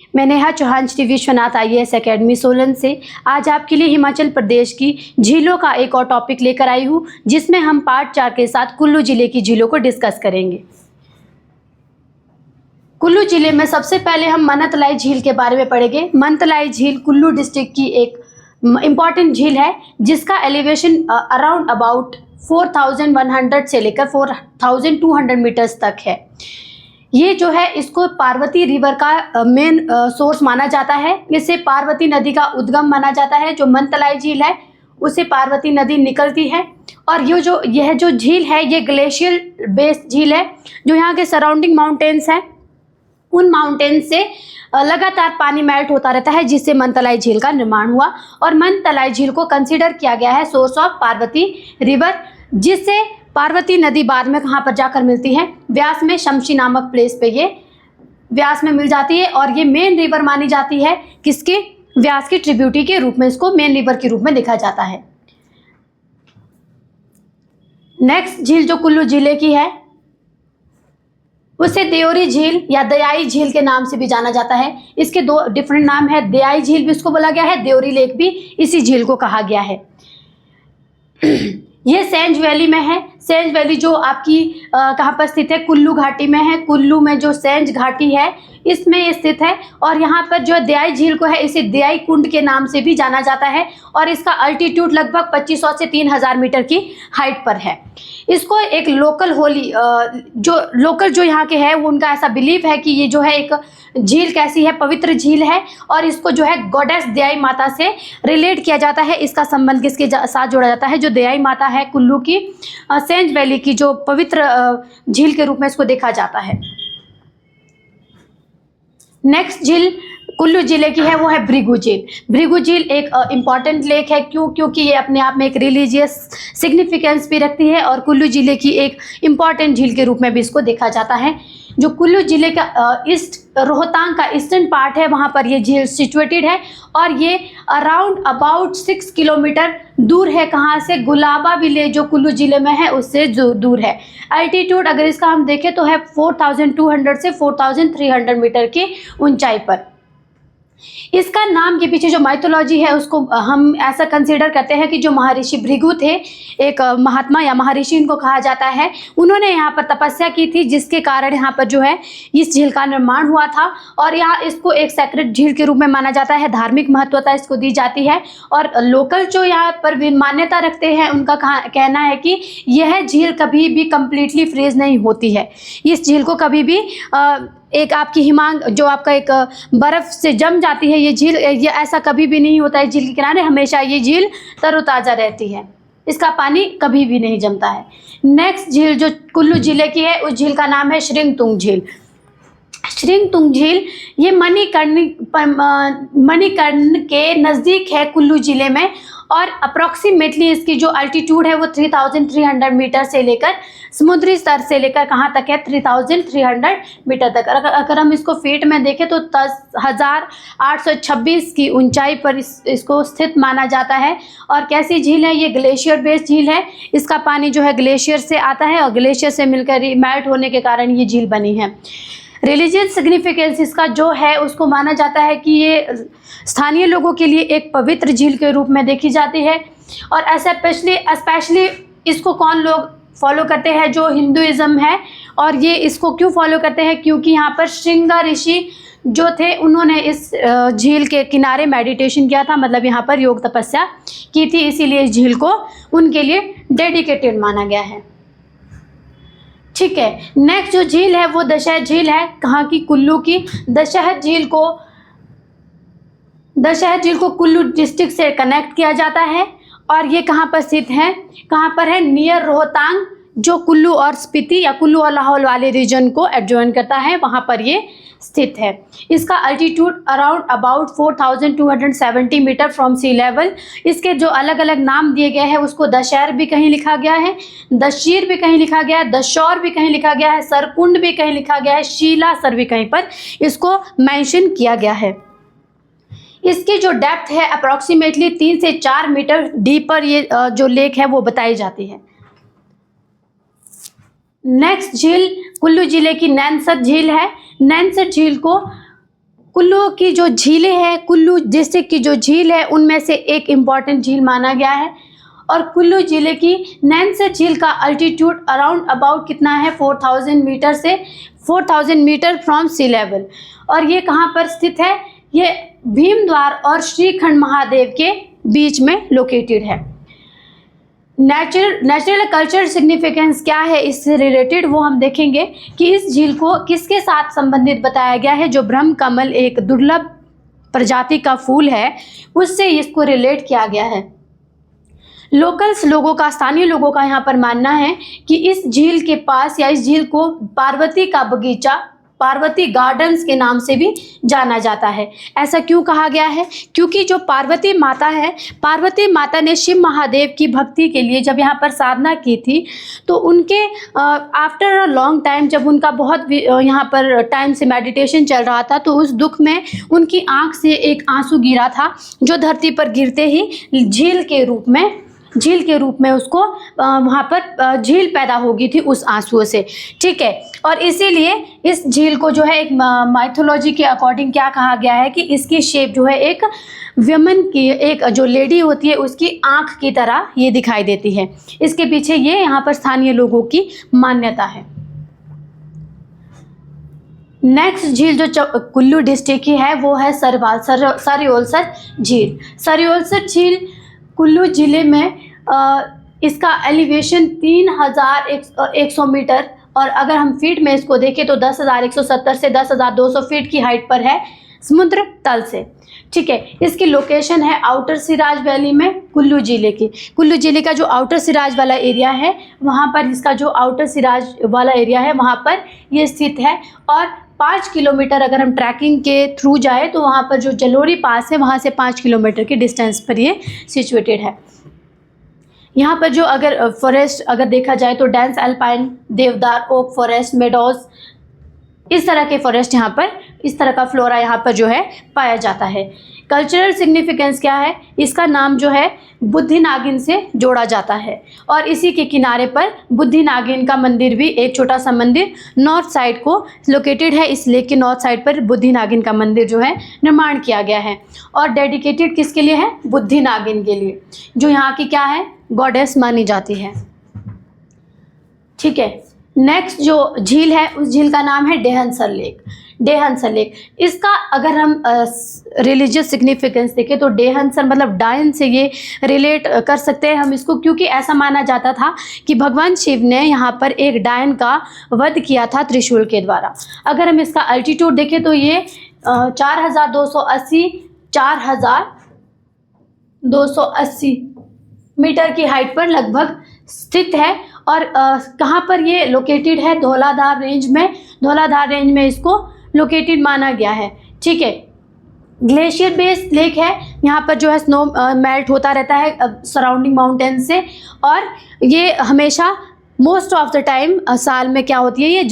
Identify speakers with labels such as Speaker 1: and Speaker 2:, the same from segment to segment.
Speaker 1: मैं Neha Chauhan Shri Vishwanath IAS academy Solan से आज आपके लिए हिमाचल प्रदेश की झीलों का एक और टॉपिक लेकर आई हूँ, जिसमें हम पार्ट 4 के साथ कुल्लू जिले की झीलों को डिस्कस करेंगे। कुल्लू जिले में सबसे पहले हम मनतलाई झील के बारे में पढ़ेंगे। मनतलाई झील कुल्लू डिस्ट्रिक्ट की एक इम्पॉर्टेंट झील है, जिसका एलिवेशन अराउंड अबाउट 4100 से लेकर 4200 मीटर्स तक है। ये जो है इसको पार्वती रिवर का मेन सोर्स माना जाता है। इसे पार्वती नदी का उद्गम माना जाता है। जो मनतलाई झील है उसे पार्वती नदी निकलती है, और यह जो झील है ये ग्लेशियर बेस्ड झील है। जो यहाँ के सराउंडिंग माउंटेन्स हैं, उन माउंटेन से लगातार पानी मेल्ट होता रहता है, जिससे मनतलाई झील का निर्माण हुआ। और मनतलाई झील को कंसीडर किया गया है सोर्स ऑफ पार्वती रिवर, जिससे पार्वती नदी बाद में कहाँ पर जाकर मिलती है, व्यास में शमशी नामक प्लेस पे ये व्यास में मिल जाती है। और ये मेन रिवर मानी जाती है, किसकी? व्यास की ट्रिब्यूटी के रूप में इसको मेन रिवर के रूप में देखा जाता है। नेक्स्ट झील जो कुल्लू जिले की है उसे देओरी झील या दयाई झील के नाम से भी जाना जाता है। इसके दो डिफरेंट नाम है, दयाई झील भी इसको बोला गया है, देओरी लेक भी इसी झील को कहा गया है। ये सेंज वैली में है। सेंज वैली जो आपकी कहाँ पर स्थित है? कुल्लू घाटी में है। कुल्लू में जो सेंज घाटी है इसमें ये स्थित है। और यहाँ पर जो दयाई झील को है इसे दयाई कुंड के नाम से भी जाना जाता है, और इसका अल्टीट्यूड लगभग 2500 से 3000 मीटर की हाइट पर है। इसको एक लोकल जो यहाँ के है वो उनका ऐसा बिलीव है कि ये जो है एक झील कैसी है, पवित्र झील है, और इसको जो है गॉडेस दयाई माता से रिलेट किया जाता है। इसका संबंध किसके साथ जोड़ा जाता है? जो दयाई माता है कुल्लू की, सेंज वैली की जो पवित्र झील के रूप में इसको देखा जाता है। नेक्स्ट झील कुल्लू जिले की है वो है भृगु झील। भृगु झील एक इम्पॉर्टेंट लेक है, क्योंकि ये अपने आप में एक रिलीजियस सिग्निफिकेंस भी रखती है, और कुल्लू जिले की एक इम्पॉर्टेंट झील के रूप में भी इसको देखा जाता है। जो कुल्लू जिले का रोहतांग का ईस्टर्न पार्ट है, वहाँ पर ये झील सिचुएटेड है, और ये अराउंड अबाउट 6 किलोमीटर दूर है। कहाँ से? गुलाबा विलेज जो कुल्लू जिले में है उससे जो दूर है। अल्टीट्यूड अगर इसका हम देखें तो है 4200 से 4300 मीटर की ऊंचाई पर। इसका नाम के पीछे जो माइथोलॉजी है उसको हम ऐसा कंसीडर करते हैं कि जो महर्षि भृगु थे, एक महात्मा या महर्षि इनको कहा जाता है, उन्होंने यहाँ पर तपस्या की थी, जिसके कारण यहाँ पर जो है इस झील का निर्माण हुआ था। और यहाँ इसको एक सेक्रेट झील के रूप में माना जाता है, धार्मिक महत्वता इसको दी जाती है। और लोकल जो यहाँ पर मान्यता रखते हैं उनका कहना है कि यह झील कभी भी कंप्लीटली फ्रीज नहीं होती है। इस झील को कभी भी एक आपकी हिमांग जो आपका एक बर्फ़ से जम जाती है ये झील, ये ऐसा कभी भी नहीं होता है। झील के किनारे हमेशा ये झील तरोताज़ा रहती है, इसका पानी कभी भी नहीं जमता है। नेक्स्ट झील जो कुल्लू जिले की है उस झील का नाम है श्रिंगतुंग झील। श्रिंगतुंग झील ये मणिकर्ण के नज़दीक है कुल्लू जिले में, और अप्रॉक्सीमेटली इसकी जो अल्टीट्यूड है वो 3300 मीटर से लेकर समुद्री स्तर से लेकर कहाँ तक है? 3300 मीटर तक। अगर हम इसको फीट में देखें तो 10,826 की ऊंचाई पर इसको स्थित माना जाता है। और कैसी झील है? ये ग्लेशियर बेस्ड झील है। इसका पानी जो है ग्लेशियर से आता है, और ग्लेशियर से मिलकर मेल्ट होने के कारण ये झील बनी है। रिलीजियस सिग्निफिकेंस इसका जो है उसको माना जाता है कि ये स्थानीय लोगों के लिए एक पवित्र झील के रूप में देखी जाती है। और ऐसा स्पेशली इसको कौन लोग फॉलो करते हैं? जो हिंदुइज्म है। और ये इसको क्यों फॉलो करते हैं? क्योंकि यहाँ पर श्रृंगा ऋषि जो थे उन्होंने इस झील के किनारे मेडिटेशन किया था, मतलब यहाँ पर योग तपस्या की थी, इसीलिए इस झील को उनके लिए डेडिकेटेड माना गया है। ठीक है, नेक्स्ट जो झील है वो दशहर झील है। कहाँ की? कुल्लू की। दशहर झील को कुल्लू डिस्ट्रिक्ट से कनेक्ट किया जाता है, और ये कहाँ पर स्थित है? कहाँ पर है? नियर रोहतांग, जो कुल्लू और स्पीति या कुल्लू और लाहौल वाले रीजन को एडजॉइन करता है, वहाँ पर ये स्थित है। इसका altitude around about 4270 metre from sea level. इसके जो अलग अलग नाम दिए गए हैं उसको दशहर भी कहीं लिखा गया है, दशीर भी कहीं लिखा गया है, दशौर भी कहीं लिखा गया है, सरकुंड भी कहीं लिखा गया है, शीलासर भी कहीं पर इसको मेंशन किया गया है। इसकी जो डेप्थ है अप्रॉक्सीमेटली 3 से 4 मीटर डीपर ये जो लेक है वो बताई जाती है। नेक्स्ट झील कुल्लू जिले की नैनसर झील है। नैनसर झील को कुल्लू की जो झीलें हैं, कुल्लू डिस्ट्रिक्ट की जो झील है उनमें से एक इम्पॉर्टेंट झील माना गया है। और कुल्लू ज़िले की नैनसर झील का अल्टीट्यूड अराउंड अबाउट कितना है, 4000 मीटर से 4000 मीटर फ्रॉम सी लेवल। और ये कहाँ पर स्थित है, ये भीमद्वार और श्रीखंड महादेव के बीच में लोकेटेड है। नेचुरल कल्चरल सिग्निफिकेंस क्या है इससे रिलेटेड वो हम देखेंगे कि इस झील को किसके साथ संबंधित बताया गया है। जो ब्रह्म कमल एक दुर्लभ प्रजाति का फूल है उससे इसको रिलेट किया गया है। लोकल्स लोगों का, स्थानीय लोगों का यहाँ पर मानना है कि इस झील के पास या इस झील को पार्वती का बगीचा, पार्वती गार्डन्स के नाम से भी जाना जाता है। ऐसा क्यों कहा गया है, क्योंकि जो पार्वती माता है, पार्वती माता ने शिव महादेव की भक्ति के लिए जब यहाँ पर साधना की थी तो उनके आफ्टर अ लॉन्ग टाइम, जब उनका बहुत यहाँ पर टाइम से मेडिटेशन चल रहा था तो उस दुख में उनकी आँख से एक आंसू गिरा था, जो धरती पर गिरते ही झील के रूप में उसको वहाँ पर झील पैदा हो गई थी उस आंसुओं से। ठीक है, और इसीलिए इस झील को जो है एक माइथोलॉजी के अकॉर्डिंग क्या कहा गया है कि इसकी शेप जो है एक वुमन की, एक जो लेडी होती है उसकी आँख की तरह ये दिखाई देती है। इसके पीछे ये यहाँ पर स्थानीय लोगों की मान्यता है। नेक्स्ट झील जो कुल्लू डिस्ट्रिक्ट की है वो है सरियोलसर झील। सरियोलसर झील कुल्लू ज़िले में इसका एलिवेशन 3100 मीटर, और अगर हम फीट में इसको देखें तो 10,170 से 10,200 फीट की हाइट पर है समुद्र तल से। ठीक है, इसकी लोकेशन है आउटर सिराज वैली में कुल्लू ज़िले की। कुल्लू ज़िले का जो आउटर सिराज वाला एरिया है वहाँ पर, इसका जो आउटर सिराज वाला एरिया है वहाँ पर ये स्थित है। और 5 किलोमीटर अगर हम ट्रैकिंग के थ्रू जाए तो वहाँ पर जो जलोरी पास है वहाँ से 5 किलोमीटर की डिस्टेंस पर ये सिचुएटेड है। यहाँ पर जो अगर फॉरेस्ट अगर देखा जाए तो डेंस अल्पाइन, देवदार, ओक फॉरेस्ट, मेडोज, इस तरह के फॉरेस्ट यहाँ पर, इस तरह का फ्लोरा यहाँ पर जो है पाया जाता है। कल्चरल सिग्निफिकेंस क्या है, इसका नाम जो है बुद्धि नागिन से जोड़ा जाता है और इसी के किनारे पर बुद्धि नागिन का मंदिर भी, एक छोटा सा मंदिर नॉर्थ साइड को लोकेटेड है। इस लेक के नॉर्थ साइड पर बुद्धि नागिन का मंदिर जो है निर्माण किया गया है और डेडिकेटेड किसके लिए है, बुद्धि नागिन के लिए, जो यहाँ की क्या है, गॉडेस मानी जाती है। ठीक है, नेक्स्ट जो झील है उस झील का नाम है डेहनसर लेक। डेहनसर लेक, इसका अगर हम रिलीजियस सिग्निफिकेंस देखें तो डेहनसर मतलब डायन से ये रिलेट कर सकते हैं हम इसको, क्योंकि ऐसा माना जाता था कि भगवान शिव ने यहाँ पर एक डायन का वध किया था त्रिशूल के द्वारा। अगर हम इसका अल्टीट्यूड देखें तो ये 4,280 मीटर की हाइट पर लगभग स्थित है। और कहाँ पर ये लोकेटेड है, धौलाधार रेंज में। धौलाधार रेंज में इसको लोकेटेड माना गया है। ठीक है, ग्लेशियर बेस्ड लेक है, यहाँ पर जो है स्नो मेल्ट होता रहता है सराउंडिंग माउंटेन से, और ये हमेशा मोस्ट ऑफ द टाइम साल में क्या होती है, ये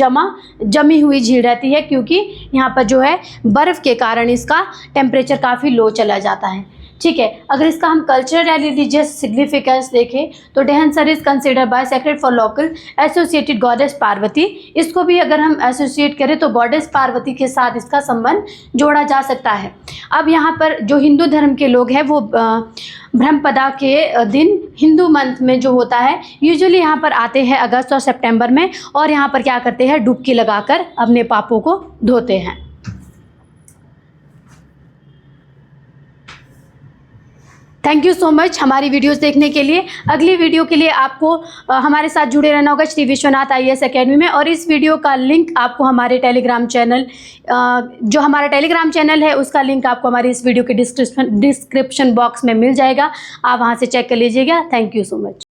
Speaker 1: जमी हुई झील रहती है, क्योंकि यहाँ पर जो है बर्फ़ के कारण इसका टेम्परेचर काफ़ी लो चला जाता है। ठीक है, अगर इसका हम कल्चरल या रिलीजियस सिग्निफिकेंस देखें तो Dehansar is considered by sacred for local associated goddess Parvati. इसको भी अगर हम एसोसिएट करें तो गॉडेस पार्वती के साथ इसका संबंध जोड़ा जा सकता है। अब यहाँ पर जो हिंदू धर्म के लोग हैं वो ब्रह्मपदा के दिन हिंदू मंथ में जो होता है यूजुअली यहाँ पर आते हैं अगस्त और सितंबर में, और यहाँ पर क्या करते हैं, डुबकी लगाकर अपने पापों को धोते हैं। थैंक यू सो मच हमारी वीडियोस देखने के लिए। अगली वीडियो के लिए आपको हमारे साथ जुड़े रहना होगा श्री विश्वनाथ IAS अकेडमी में, और इस वीडियो का लिंक आपको हमारे टेलीग्राम चैनल, जो हमारा टेलीग्राम चैनल है उसका लिंक आपको हमारी इस वीडियो के डिस्क्रिप्शन बॉक्स में मिल जाएगा। आप वहां से चेक कर लीजिएगा। Thank you so much.